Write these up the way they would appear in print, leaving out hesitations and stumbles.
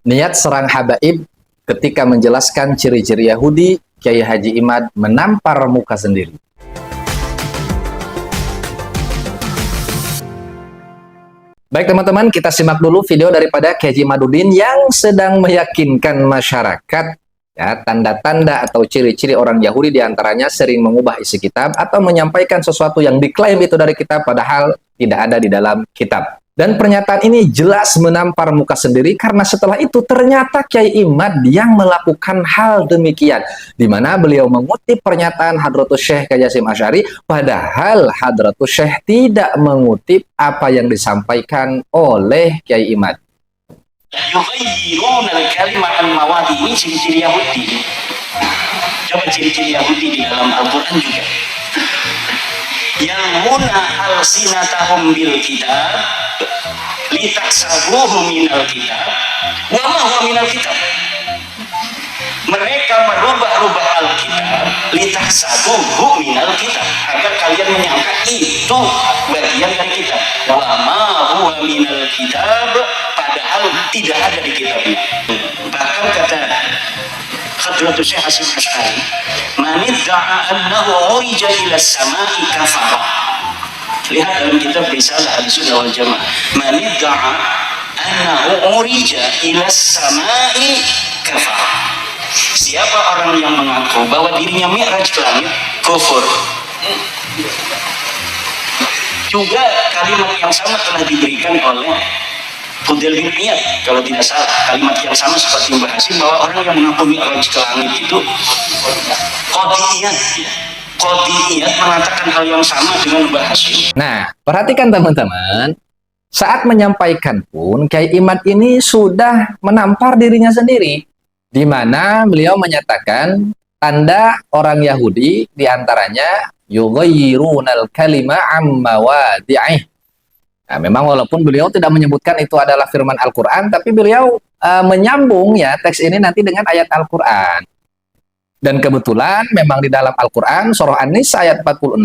Niat serang habaib ketika menjelaskan ciri-ciri Yahudi, Kiai Haji Imad menampar muka sendiri. Baik teman-teman, kita simak dulu video daripada Kiai Haji Imaduddin yang sedang meyakinkan masyarakat ya, tanda-tanda atau ciri-ciri orang Yahudi diantaranya sering mengubah isi kitab atau menyampaikan sesuatu yang diklaim itu dari kitab padahal tidak ada di dalam kitab. Dan pernyataan ini jelas menampar muka sendiri karena setelah itu ternyata Kiai Imad yang melakukan hal demikian. Di mana beliau mengutip pernyataan Hadratus Syekh Kiai Hasyim Asy'ari padahal Hadratus Syekh tidak mengutip apa yang disampaikan oleh Kiai Imad. Yughayyiruna al-kalima an mawadi, ini ciri-ciri Yahudi. Coba ciri-ciri Yahudi di dalam Al-Quran juga. Yalmuna al-sinatahum bil kitab litaksabuhu minal kitab wa ma huwa minal kitab. Mereka merubah-rubah Alkitab litaksabuhu minal kitab, agar kalian menyangka itu bagian dari kitab. Wa ma huwa minal kitab, padahal tidak ada di kitabnya. Bahkan kata Hadratus Syekh Hasyim Asy'ari, man idda'a annahu urija ila as-sama'i kafara. Lihat dalam kitab Risalah Ahlussunnah wal Jamaah, man idda'a annahu urija ila as-sama'i kafara. Siapa orang yang mengaku bahwa dirinya mi'raj ke langit, kufur. Juga kalimat yang sama telah diberikan oleh Fudel bin Iyad, kalau tidak salah, kalimat yang sama seperti Mbah Hasyim bahwa orang yang mengaku mi'raj ke langit itu Qadiyiyat mengatakan hal yang sama dengan Mbah Hasyim. Nah, perhatikan teman-teman, saat menyampaikan pun Kiai Imad ini sudah menampar dirinya sendiri, di mana beliau menyatakan tanda orang Yahudi diantaranya yughayyirunal kalima amma wadi'ih. Nah, memang walaupun beliau tidak menyebutkan itu adalah firman Al-Quran, tapi beliau menyambung ya teks ini nanti dengan ayat Al-Quran. Dan kebetulan memang di dalam Al-Quran surah An-Nisa ayat 46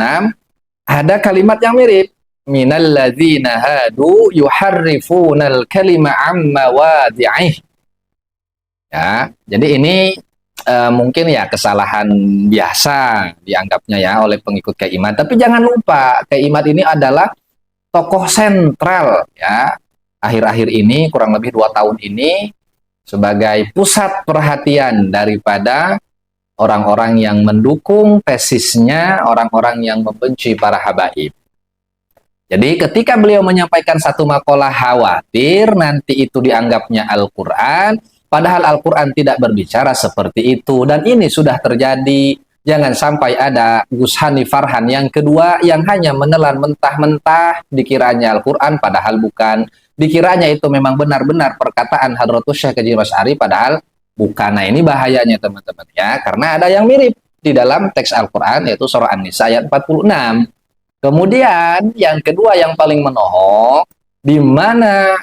ada kalimat yang mirip. Minal ladzina hadu yuharrifunal kalima amma wadi'ih. Ya, jadi ini mungkin ya kesalahan biasa dianggapnya ya oleh pengikut Kiai Imad. Tapi jangan lupa Kiai Imad ini adalah tokoh sentral ya akhir-akhir ini, kurang lebih 2 tahun ini, sebagai pusat perhatian daripada orang-orang yang mendukung tesisnya, orang-orang yang membenci para habaib. Jadi ketika beliau menyampaikan satu makalah khawatir nanti itu dianggapnya Al-Quran, padahal Al-Quran tidak berbicara seperti itu. Dan ini sudah terjadi. Jangan sampai ada Gus Hani Farhan yang kedua yang hanya menelan mentah-mentah dikiranya Al-Quran padahal bukan. Dikiranya itu memang benar-benar perkataan Hadratus Syekh Haji Asy'ari padahal bukan. Nah ini bahayanya teman-teman ya. Karena ada yang mirip di dalam teks Al-Quran yaitu surah An-Nisa ayat 46. Kemudian yang kedua yang paling menohok, di mana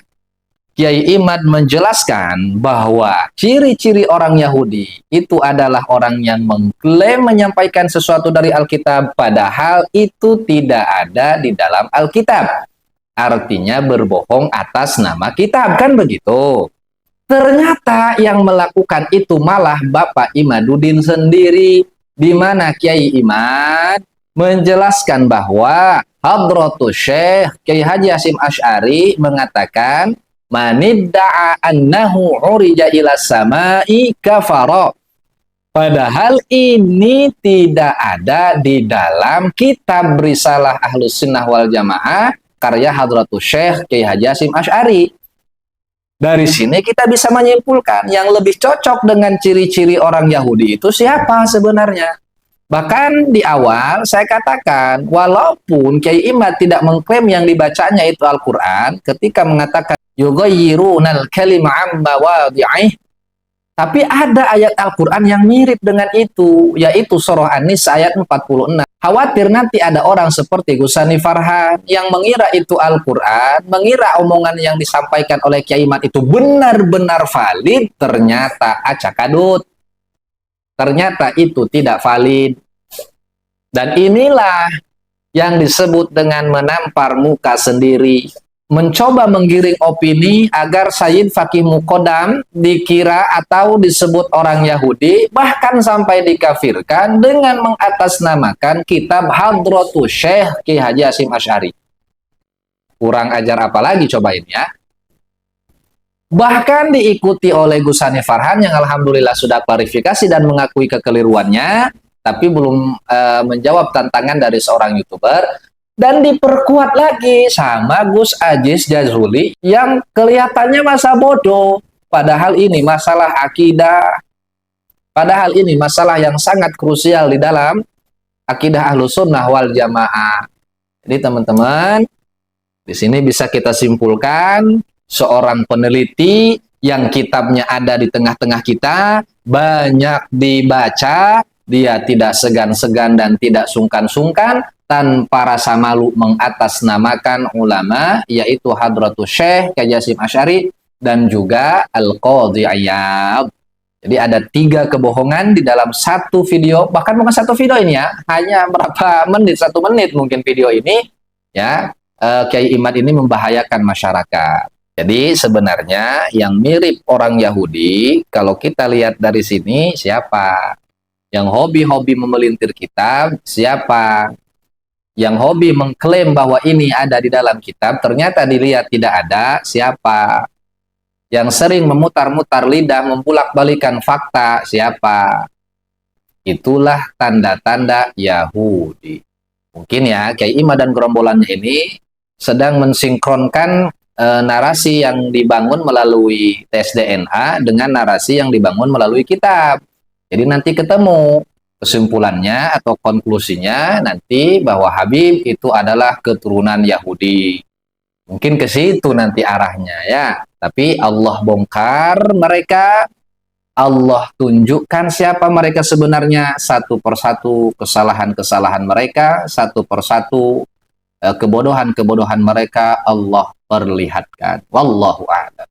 Kiai Imad menjelaskan bahwa ciri-ciri orang Yahudi itu adalah orang yang mengklaim menyampaikan sesuatu dari Alkitab padahal itu tidak ada di dalam Alkitab. Artinya berbohong atas nama kitab, kan begitu. Ternyata yang melakukan itu malah Bapak Imaduddin sendiri, di mana Kiai Imad menjelaskan bahwa Hadratus Syekh Kiai Haji Hasyim Asy'ari mengatakan manidda'a annahu urija ila sama'i kafara. Padahal ini tidak ada di dalam kitab Risalah Ahlussunnah wal Jamaah karya Hadratus Syekh Kiai Haji Hasyim Asy'ari. Dari sini kita bisa menyimpulkan yang lebih cocok dengan ciri-ciri orang Yahudi itu siapa sebenarnya. Bahkan di awal saya katakan walaupun Kiai Imad tidak mengklaim yang dibacanya itu Al-Quran ketika mengatakan yughayyirunal kalima amma wadi'ih, tapi ada ayat Al-Quran yang mirip dengan itu, yaitu surah An-Nisa ayat 46. Khawatir nanti ada orang seperti Gus Hani Farhan yang mengira itu Al-Quran, mengira omongan yang disampaikan oleh Kiai Imad itu benar-benar valid, ternyata acak adut. Ternyata itu tidak valid. Dan inilah yang disebut dengan menampar muka sendiri. mencoba menggiring opini agar Sayyid Faqih Muqaddam dikira atau disebut orang Yahudi, bahkan sampai dikafirkan dengan mengatasnamakan kitab Hadratus Syekh Ki Haji Hasyim Asy'ari. Kurang ajar apa lagi coba ini ya. Bahkan diikuti oleh Gus Hanif Farhan yang alhamdulillah sudah klarifikasi dan mengakui kekeliruannya, tapi belum menjawab tantangan dari seorang YouTuber. Dan diperkuat lagi sama Gus Aziz Jazuli yang kelihatannya masa bodoh. Padahal ini masalah akidah. Padahal ini masalah yang sangat krusial di dalam akidah Ahlus Sunnah wal Jamaah. Jadi teman-teman, di sini bisa kita simpulkan seorang peneliti yang kitabnya ada di tengah-tengah kita, banyak dibaca, dia tidak segan-segan dan tidak sungkan-sungkan tanpa rasa malu mengatasnamakan ulama, yaitu Hadratus Syekh Ki Haji Hasyim Asy'ari dan juga Al-Qadhi Iyad. Jadi ada 3 kebohongan di dalam satu video, bahkan bukan satu video ini ya, hanya berapa menit, 1 menit mungkin video ini ya. Kiai Imad ini membahayakan masyarakat. Jadi sebenarnya yang mirip orang Yahudi, kalau kita lihat dari sini, siapa? Yang hobi-hobi memelintir kitab, siapa? Yang hobi mengklaim bahwa ini ada di dalam kitab, ternyata dilihat tidak ada, siapa? Yang sering memutar-mutar lidah, membulak-balikan fakta, siapa? Itulah tanda-tanda Yahudi. Mungkin ya, Kiai Imad dan gerombolannya ini sedang mensinkronkan narasi yang dibangun melalui tes DNA dengan narasi yang dibangun melalui kitab. Jadi nanti ketemu kesimpulannya atau konklusinya nanti bahwa Habib itu adalah keturunan Yahudi. Mungkin ke situ nanti arahnya ya. Tapi Allah bongkar mereka, Allah tunjukkan siapa mereka sebenarnya, satu persatu kesalahan-kesalahan mereka, satu persatu kebodohan-kebodohan mereka Allah perlihatkan. Wallahu a'lam.